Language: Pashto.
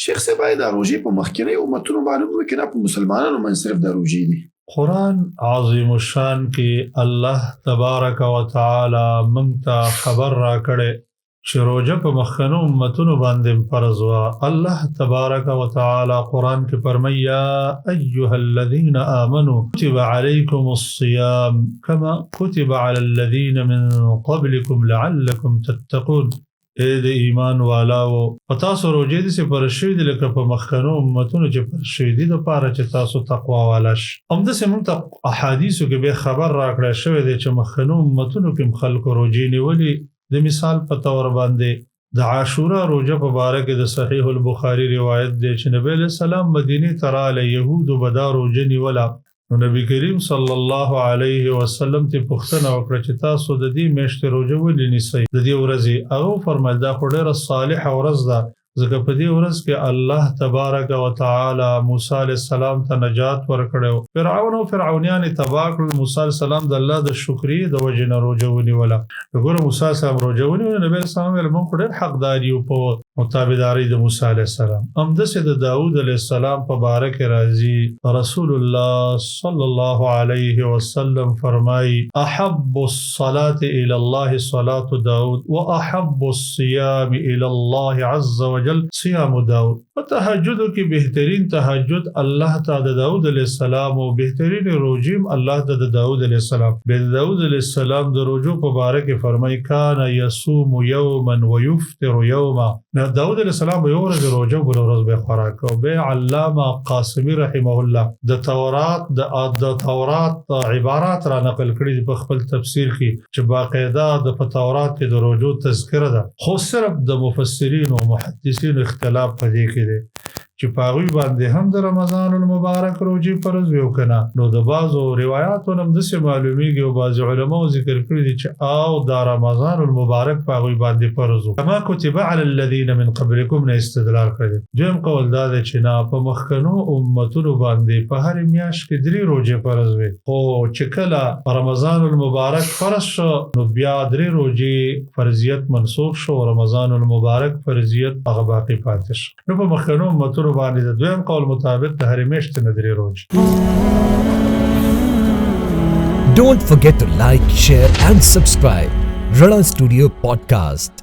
شیخ صاحب دا روزي په مخکینی امتونو باندې وکړه په مسلمانانو باندې صرف دا روزي دي. قرآن عظیم الشان کې الله تبارک و تعالی موږ ته خبر را کړي چې روزه په مخکنو امتونو باندې فرض وا. الله تبارک و تعالی قرآن کې فرمایي یا ایها الذین آمنوا کتب علیکم الصیام کما کتب علی الذین من قبلکم لعلکم تتقون. اے د ایمان والاو په تاسو روزې دې سپارل شوي دي لکه په مخکنو امتونو چې پر شوي دي دپاره چې تاسو تقوا والا شئ. همداسې موږ ته احادیثو کې بیا خبر راکړی شوی دی چې مخکنو امتونو کې هم خلکو روزې نیولي. د مثال په طور باندې د عاشورا روزه په باره کې د صحیح البخاري روایت دی چې نبی علیه السلام مدینې ته راغلی، یهودو به دا روزه نیوله. نو نبی کریم صلی الله علیه وسلم ته پوښتنه وکړه چې تاسو د دې میاشتې روزه ولې نیسئ د دې ورځې؟ هغه وفرمیل دا خو ډېره صالحه ورځ ده، ځکه په دې ورځ کې الله تبارک و تعالی موسی علیه السلام ته نجات ورکړی. فرعون او فرعونیان یې تباه کړل. موسی علیه السلام د الله د شکرې د وجې نه روژه ونیوله. وګوره موسی علیه السلام روژه ونیوله، نبي علیه السلام ویل موږ خو ډېر حقدار یو په متابعدارۍ د موسی علیه السلام. همداسې د داود علیه السلام په باره کې راځي رسول الله صلی الله علیه وسلم فرمایي احب الصلاة الى الله صلاة داود واحب الصيام الى الله عز وجل صيام داود. په تهجدو کې بهترین تهجد الله ته د داود علیه السلام او بهترین روزیم الله ته د داود علیه السلام. د داود علیه السلام د روزو په باره کې فرمایي کان یصوم یوما ويفطر یوما. داود علیه السلام یو ورځ روزه بل ورځ به خوراک او به علامه قاسمی رحمه الله د تورات عبارات را نقل کړي په خپل تفسیر کې چې باقاعده د تورات کې د روزو تذکره ده، خو صرف د مفسرین او محدثین اختلاف پدې کې دی چې په هغوی باندې هم د رمضان المبارک روزې فرض وي او که نه. نو د بعضو روایاتو نه هم داسې معلومیږي او بعضې علماو ذکر کړي دي چې او دا رمضان المبارک په هغوی باندې فرض و کما کتب علی الذین من قبلکم نه استدلال کړي. دویم قول دا دی چې نه، په مخکنو امتونو باندې په هرې میاشت کې 3 روزې فرض وي، خو چې کله رمضان المبارک فرض شو نو بیا 3 روزې فرضیت منسوخ شو او رمضان المبارک فرضیت هغه باقي پاتې شو. نو په مخکنو امتونو باندې د دویم قول مطابق د هرې میاشتې نه 3 روزې. Don't forget to like, share and subscribe. Rana Studio Podcast.